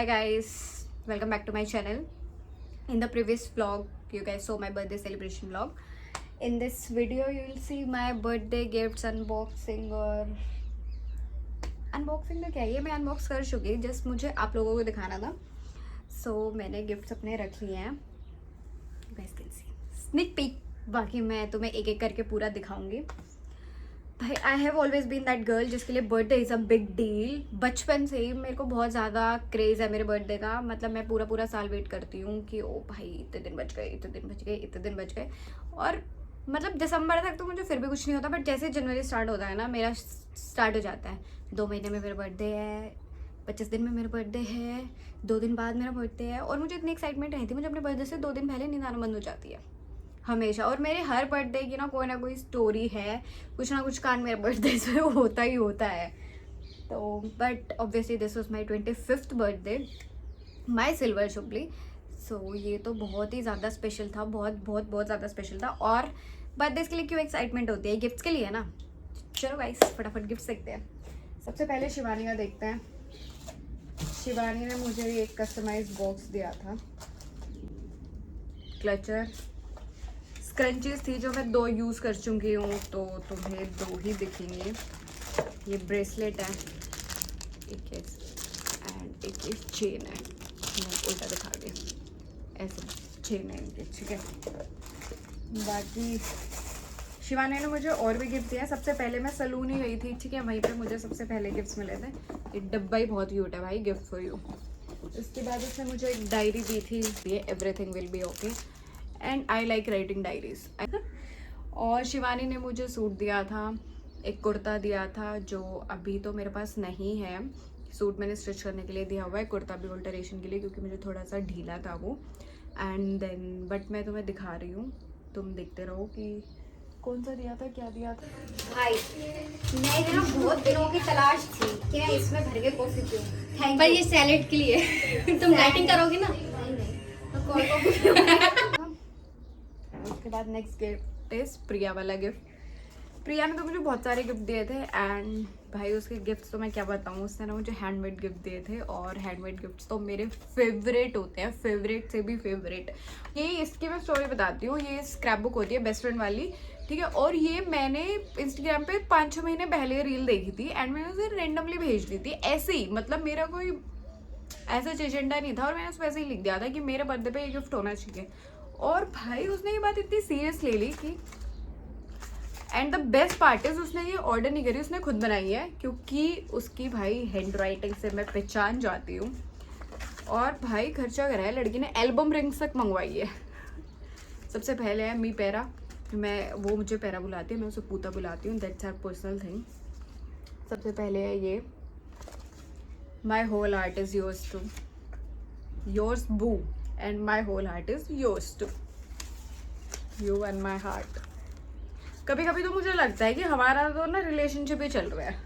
Hi guys, welcome back to my channel. In the previous vlog, you guys saw my birthday celebration vlog. In this video, you will see my birthday gifts unboxing और unboxing तो क्या है, ये मैं unbox कर चुकी, just मुझे आप लोगों को दिखाना था. So मैंने गिफ्ट्स अपने रख लिए हैं. You guys can see sneak peek. बाकी मैं तुम्हें एक एक करके पूरा दिखाऊंगी. भाई I have always been that girl जिसके लिए birthday is a big deal. बचपन से ही मेरे को बहुत ज़्यादा क्रेज़ है मेरे बर्थडे का. मतलब मैं पूरा साल वेट करती हूँ कि ओ भाई इतने दिन बच गए, इतने दिन बच गए, इतने दिन बच गए. और मतलब दिसंबर तक तो मुझे फिर भी कुछ नहीं होता, बट जैसे जनवरी स्टार्ट होता है ना, मेरा स्टार्ट हो जाता है. 2 महीने में मेरा बर्थडे है, 25 दिन में मेरा बर्थडे है, 2 दिन बाद मेरा बर्थडे है. और मुझे इतनी एक्साइटमेंट रहती है, मुझे अपने बर्थडे से 2 दिन पहले नींद आना बंद हो जाती है हमेशा. और मेरे हर बर्थडे की ना कोई स्टोरी है, कुछ ना कुछ कांड मेरे बर्थडे से होता ही होता है. तो but obviously this was my 25th birthday, my silver jubilee. So ये तो बहुत ही ज़्यादा स्पेशल था, बहुत ज़्यादा स्पेशल था. और बर्थडे के लिए क्यों एक्साइटमेंट होती है? गिफ्ट्स के लिए ना. चलो गाइस फटाफट गिफ्ट देखते हैं. सबसे पहले शिवानी का देखते हैं. शिवानी ने मुझे एक कस्टमाइज बॉक्स दिया था. क्लचर स्क्रंचीज थी जो मैं 2 यूज़ कर चुकी हूँ, तो तुम्हें 2 ही दिखेंगे. ये ब्रेसलेट है, एक एंड एक ये चेन है. मैं उल्टा दिखा दी, ऐसे चेन है इनकी, ठीक है. बाकी शिवानी ने मुझे और भी गिफ्ट दिया. सबसे पहले मैं सलून ही गई थी, ठीक है, वहीं पे मुझे सबसे पहले गिफ्ट्स मिले थे. ये डब्बा ही बहुत क्यूट है भाई, गिफ्ट फॉर यू. इसके बाद उसने मुझे एक डायरी दी थी, ये everything will be okay and I like writing diaries. और शिवानी ने मुझे सूट दिया था, एक कुर्ता दिया था जो अभी तो मेरे पास नहीं है. सूट मैंने स्टिच करने के लिए दिया हुआ है, कुर्ता भी अल्टरेशन के लिए, क्योंकि मुझे थोड़ा सा ढीला था वो. एंड देन बट मैं तुम्हें दिखा रही हूँ, तुम देखते रहो कि कौन सा दिया था, क्या दिया था. भाई मैं ना बहुत दिनों की तलाश थी कि मैं इसमें भर के कॉफी पीऊं. थैंक पर यू. ये सैलेड के लिए तुम डाइटिंग करोगी ना. नहीं मैं कोल्ड कॉफी पीऊंगी. उसके बाद नेक्स्ट गिफ्ट इज प्रिया वाला गिफ्ट. प्रिया ने तो मुझे बहुत सारे गिफ्ट दिए थे एंड भाई उसके गिफ्ट्स तो मैं क्या बताऊँ. उसने ना मुझे हैंडमेड गिफ्ट दिए थे, और हैंडमेड गिफ्ट्स तो मेरे फेवरेट होते हैं, फेवरेट से भी फेवरेट. ये इसकी मैं स्टोरी बताती हूँ. ये स्क्रैप बुक होती है बेस्ट फ्रेंड वाली, ठीक है. और ये मैंने इंस्टाग्राम पे 5-6 महीने पहले रील देखी थी एंड मैंने उसे रेंडमली भेज दी थी ऐसे ही. मतलब मेरा कोई ऐसा एजेंडा नहीं था, और मैंने उसको ऐसे ही लिख दिया था कि मेरे बर्थडे पे ये गिफ्ट होना चाहिए. और भाई उसने ये बात इतनी सीरियस ले ली कि and the best part is उसने ये ऑर्डर नहीं करी, उसने खुद बनाई है, क्योंकि उसकी भाई हैंड राइटिंग से मैं पहचान जाती हूँ. और भाई खर्चा करा है लड़की ने, एल्बम रिंग्स तक मंगवाई है. सबसे पहले है मी पैरा. वो मुझे पैरा बुलाती है, मैं उसे पूता बुलाती हूँ, दैट्स आवर पर्सनल थिंग. सबसे पहले है ये, my whole heart is yours too, yours boo and my whole heart is yours too, you and my heart. कभी कभी तो मुझे लगता है कि हमारा तो ना रिलेशनशिप ही चल रहा है.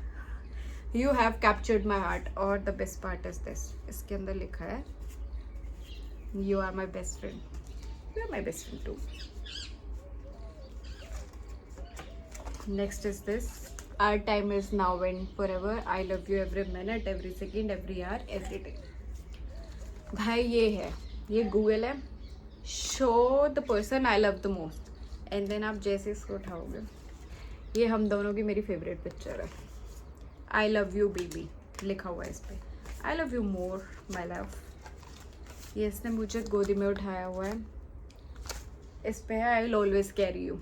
You have captured my heart. और the best part is this, इसके अंदर लिखा है you are my best friend, you are my best friend too. Next is this, our time is now and forever, I love you every minute, every second, every hour, every day. भाई ये है, ये Google है, show the person I love the most. And then आप जैसे इसको उठाओगे, ये हम दोनों की मेरी फेवरेट पिक्चर है. आई लव यू बेबी लिखा हुआ है इस पर, आई love you more my love. ये इसने मुझे गोदी में उठाया हुआ है, इस पे है I will always carry you.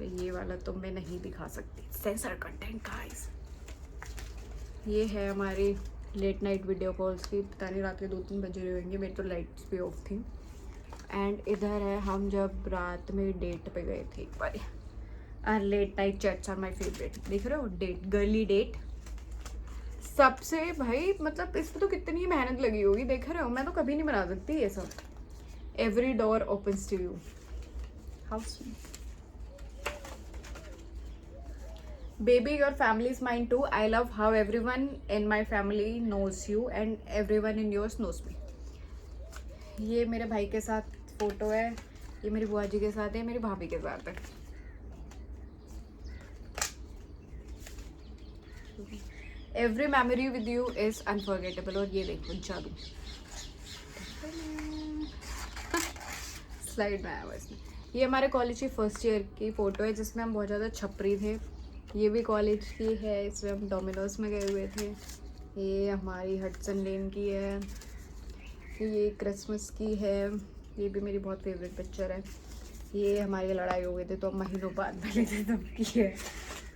ये वाला तो मैं नहीं दिखा सकती, सेंसर कंटेंट गाइस. ये है हमारी लेट नाइट वीडियो कॉल्स की, पता नहीं रात के 2-3 बजे रहे होंगे, मेरी तो लाइट्स भी ऑफ थी. एंड इधर है हम जब रात में डेट पे गए थे एक बार. और late night chats are my favourite. देख रहे हो, डेट, गर्ली डेट. सबसे भाई मतलब इस पे तो कितनी मेहनत लगी होगी, देख रहे हो, मैं तो कभी नहीं बना सकती ये सब. Every door opens to you, how sweet. Baby, your family is mine too. I love how everyone in my family knows you and everyone in yours knows me. ये मेरे भाई के साथ फोटो है, ये मेरी बुआ जी के साथ है, मेरी भाभी के साथ है. Every memory with you is unforgettable. और ये देखो जादू स्लाइड में आया हुआ इसमें। ये हमारे कॉलेज की फर्स्ट ईयर की फ़ोटो है जिसमें हम बहुत ज़्यादा छपरी थे। ये भी कॉलेज की है, इसमें हम डोमिनोज में गए हुए थे। ये हमारी हडसन लेन की है, ये क्रिसमस की है, ये भी मेरी बहुत फेवरेट पिक्चर है। ये हमारी लड़ाई हो गई थी तो हम महीनों बाद मिले थे तब की है।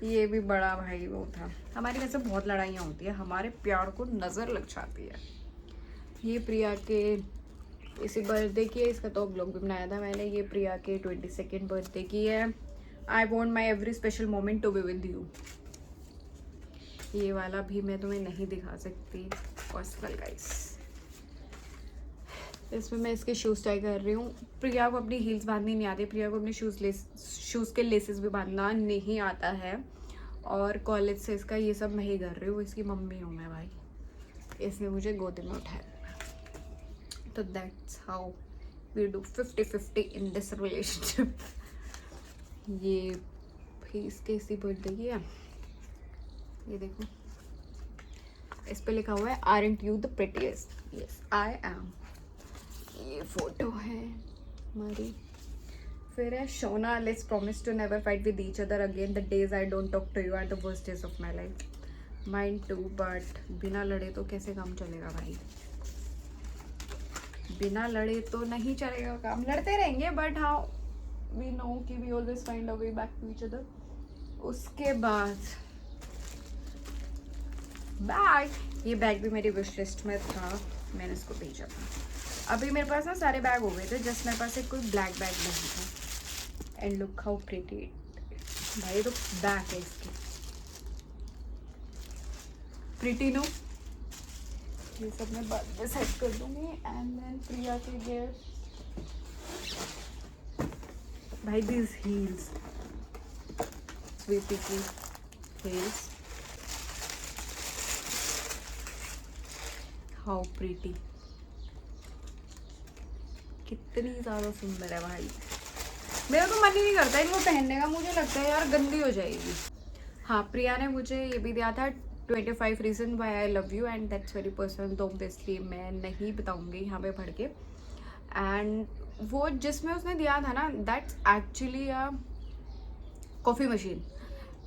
ये भी बड़ा भाई वो था। हमारी वैसे बहुत लड़ाइयाँ होती है, हमारे प्यार को नज़र लग जाती है। ये प्रिया के इसी बर्थडे की है, इसका तो ब्लॉग भी बनाया था मैंने। ये प्रिया के 22nd बर्थडे की है। I want my every special moment to be with you. ये वाला भी मैं तुम्हें नहीं दिखा सकती पर्सनल गाइस। इसमें मैं इसके शूज़ ट्राई कर रही हूँ। प्रिया को अपनी हील्स बांधनी नहीं आती, प्रिया को अपने शूज़ के लेसेस भी बांधना नहीं आता है। और कॉलेज से इसका ये सब मैं ही कर रही हूँ, इसकी मम्मी हूँ मैं भाई। इसने मुझे गोद में उठाया। तो that's how we do 50-50 in this relationship. ये भी इसके इसी बर्थडे की है। ये देखो इस पे लिखा हुआ है aren't you the prettiest, yes I am. ये फोटो है हमारी। फिर है शोना let's promise to never fight with each other again, the days I don't talk to you are the worst days of my life. Mind too, but बिना लड़े तो कैसे काम चलेगा भाई, बिना लड़े तो नहीं चलेगा काम। लड़ते रहेंगे बट हाउ वी नो कि we always find a way back to each other. उसके बाद बैग, ये बैग भी मेरी विश लिस्ट में था, मैंने इसको भेजा था। अभी मेरे पास ना सारे बैग हो गए थे, जस्ट मेरे पास एक कोई ब्लैक बैग नहीं था। एंड लुक हाउ प्रिटी भाई, तो बैग है इसकी, प्रिटी नो। ये सब मैं बाद में सेट कर दूंगी। एंड देन प्रिया के गिफ्ट भाई, दिस हील्स, स्वीटी की हील्स, हाउ प्रीटी, कितनी ज़्यादा सुंदर है भाई। मेरा तो मन ही नहीं करता इनको पहनने का, मुझे लगता है यार गंदी हो जाएगी। हाँ, प्रिया ने मुझे ये भी दिया था 25 reason why I love you, and that's very personal, तो ऑब्वियसली मैं नहीं बताऊंगी यहाँ पे पढ़ के। एंड वो जिसमें उसने दिया था ना, that's actually a coffee machine.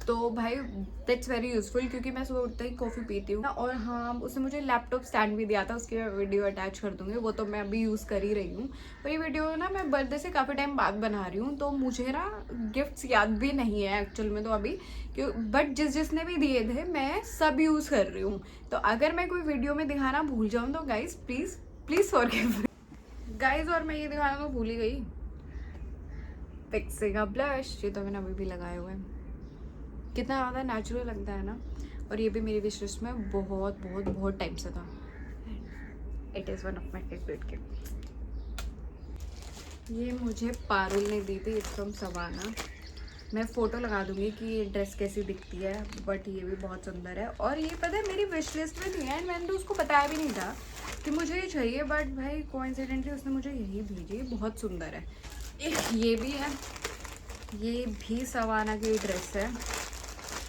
तो भाई दैट्स वेरी यूज़फुल, क्योंकि मैं सुबह उठते ही कॉफ़ी पीती हूँ। और हाँ, उसने मुझे लैपटॉप स्टैंड भी दिया था, उसकी मैं वीडियो अटैच कर दूँगी, वो तो मैं अभी यूज़ कर ही रही हूँ। और ये वीडियो ना मैं बर्थडे से काफ़ी टाइम बाद बना रही हूँ, तो मुझे ना गिफ्ट्स याद भी नहीं है एक्चुअल में तो अभी, क्यों, बट जिसने भी दिए थे मैं सब यूज़ कर रही हूँ। तो अगर मैं कोई वीडियो में दिखाना भूल जाऊँ तो गाइज प्लीज़ फॉरगिव गाइज। और मैं ये दिखाना तो भूल ही गई, फिक्सिंग अ ब्लश, ये तो मैंने अभी भी लगाए हुए हैं। कितना ज़्यादा नेचुरल लगता है ना। और ये भी मेरी विश लिस्ट में बहुत टाइम से था। It is one of my favourite gift. ये मुझे पारुल ने दी थी, इट्स फ्रॉम सवाना। मैं फ़ोटो लगा दूंगी कि ये ड्रेस कैसी दिखती है, बट ये भी बहुत सुंदर है। और ये पता है मेरी विश लिस्ट में नहीं है, एंड मैंने तो उसको बताया भी नहीं था कि मुझे ये चाहिए, बट भाई कोइंसिडेंटली उसने मुझे यही भेजी, बहुत सुंदर है। ये भी है, ये भी सवाना की ड्रेस है,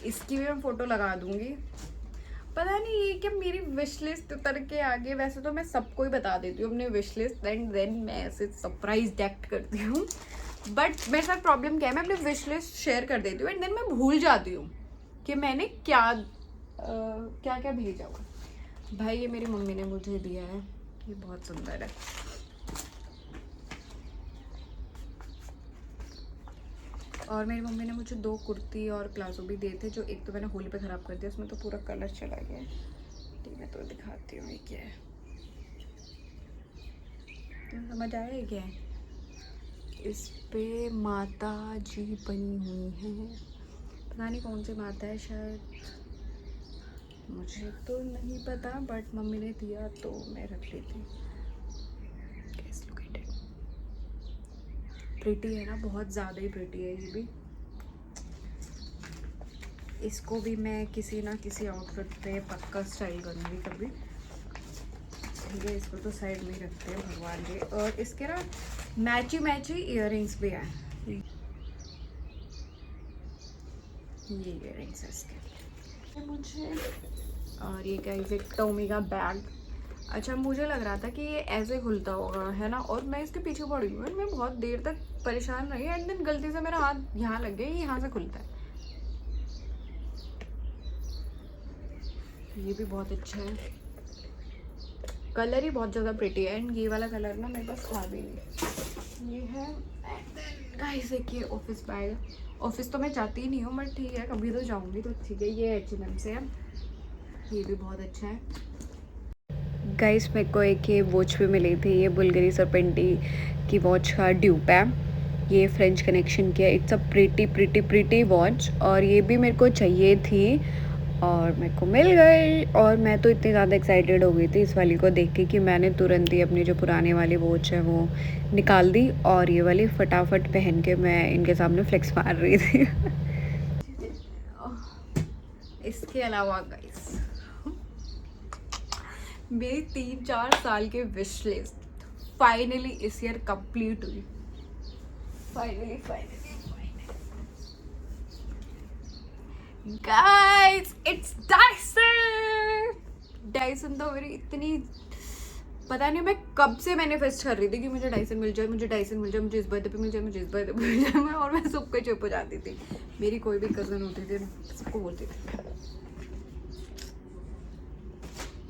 इसकी भी मैं फ़ोटो लगा दूंगी। पता नहीं ये क्या मेरी विश लिस्ट उतर के आगे, वैसे तो मैं सबको ही बता देती हूँ अपनी विश लिस्ट, एंड देन मैं ऐसे सरप्राइज एक्ट करती हूँ। बट मेरे साथ प्रॉब्लम क्या है, मैं अपनी विश लिस्ट शेयर कर देती हूँ एंड देन मैं भूल जाती हूँ कि मैंने क्या क्या भेजा हुआ। भाई ये मेरी मम्मी ने मुझे दिया है, ये बहुत सुंदर है। और मेरी मम्मी ने मुझे 2 कुर्ती और प्लाजो भी दिए थे, जो एक तो मैंने होली पे ख़राब कर दिया, उसमें तो पूरा कलर चला गया है। ठीक है, तो दिखाती हूँ ये क्या है, तो समझ आया ये क्या है। इस पे माता जी बनी हुई हैं, पता नहीं कौन सी माता है, शायद मुझे तो नहीं पता, बट मम्मी ने दिया तो मैं रख लेती हूँ। प्रिटी है ना, बहुत ज़्यादा ही प्रिटी है ये भी। इसको भी मैं किसी ना किसी आउटफिट पे पक्का स्टाइल करूँगी कभी। ठीक है, इसको तो साइड में ही रखते हैं भगवान के। और इसके ना मैची इयररिंग्स भी हैं, ये इयररिंग्स है इसके। मुझे। और ये गाइस एक टोमी का बैग। अच्छा मुझे लग रहा था कि ये ऐसे खुलता होगा, है ना, और मैं इसके पीछे पड़ी हुई हूँ। मैं बहुत देर तक परेशान रही एंड देन गलती से मेरा हाथ यहाँ लग गया, यहाँ से खुलता है। ये भी बहुत अच्छा है, कलर ही बहुत ज़्यादा प्रिटी है एंड ये वाला कलर ना मेरे पास था भी नहीं। ये है गाइस एक ये ऑफिस बैग। ऑफिस तो मैं जाती ही नहीं हूँ बट ठीक है, कभी तो जाऊँगी तो ठीक है। ये H&M से है, ये भी बहुत अच्छा है। गाइस मेरे को एक ये वॉच भी मिली थी, ये बुल्गारी सरपेंटी की वॉच का ड्यूप है। ये फ्रेंच कनेक्शन की है। इट्स अ प्रिटी वॉच और ये भी मेरे को चाहिए थी और मेरे को मिल गई। और मैं तो इतनी ज़्यादा एक्साइटेड हो गई थी इस वाली को देख के कि मैंने तुरंत ही अपनी जो पुरानी वाली वॉच है वो निकाल दी और ये वाली फटाफट पहन के मैं इनके सामने फ्लेक्स मार रही थी। इसके अलावा गाइस मेरी 3-4 साल की विश लिस्ट फाइनली इस ईयर कंप्लीट हुई। फाइनली गाइस इट्स डाइसन तो मेरी इतनी, पता नहीं मैं कब से मैनिफेस्ट कर रही थी कि मुझे डाइसन मिल जाए, मुझे डाइसन मिल जाए, मुझे इस बर्थडे पे मिल जाए, मुझे इस बर्थडे पे मिल जाए। और मैं सबको चुप हो जाती थी। मेरी कोई भी कज़न होती थी ना, सबको बोलती थी।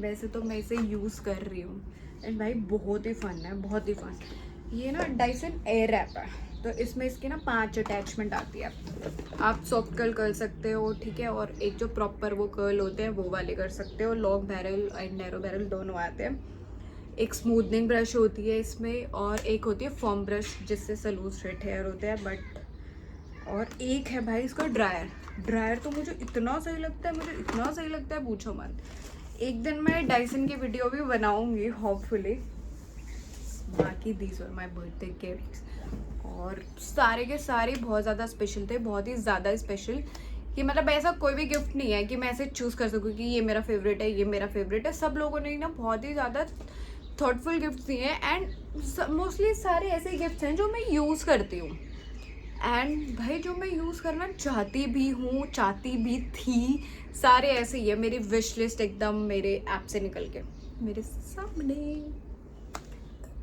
वैसे तो मैं इसे यूज़ कर रही हूँ एंड भाई बहुत ही फ़न है, बहुत ही फ़न। ये ना डाइसन एयर रैप है, तो इसमें इसकी ना 5 अटैचमेंट आती है। आप सॉफ्ट कर्ल कर सकते हो, ठीक है, और एक जो प्रॉपर वो कर्ल होते हैं वो वाले कर सकते हो। Long barrel and narrow barrel दोनों आते हैं। एक स्मूथनिंग ब्रश होती है इसमें और एक होती है फॉर्म ब्रश जिससे सलूट स्ट्रेट हेयर होते हैं बट। और एक है भाई इसका ड्रायर तो मुझे इतना सही लगता है, पूछो मत। एक दिन मैं डाइसन की वीडियो भी बनाऊंगी होपफुली। बाकी these were my birthday gifts और सारे के सारे बहुत ज़्यादा स्पेशल थे, बहुत ही ज़्यादा स्पेशल। कि मतलब ऐसा कोई भी गिफ्ट नहीं है कि मैं ऐसे चूज़ कर सकूँ कि ये मेरा फेवरेट है, ये मेरा फेवरेट है। सब लोगों ने ना बहुत ही ज़्यादा थॉटफुल गिफ्ट दिए हैं एंड मोस्टली सारे ऐसे गिफ्ट्स हैं जो मैं यूज़ करती हूँ एंड भाई जो मैं यूज़ करना चाहती भी थी। सारे ऐसे ही है, मेरी विश लिस्ट एकदम मेरे ऐप से निकल के मेरे सामने।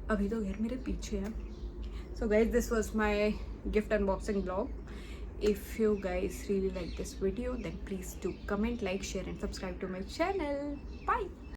अभी तो घर मेरे पीछे है। So guys, this was my gift unboxing vlog. If you guys really like this video, then please do comment, like, share and subscribe to my channel. Bye.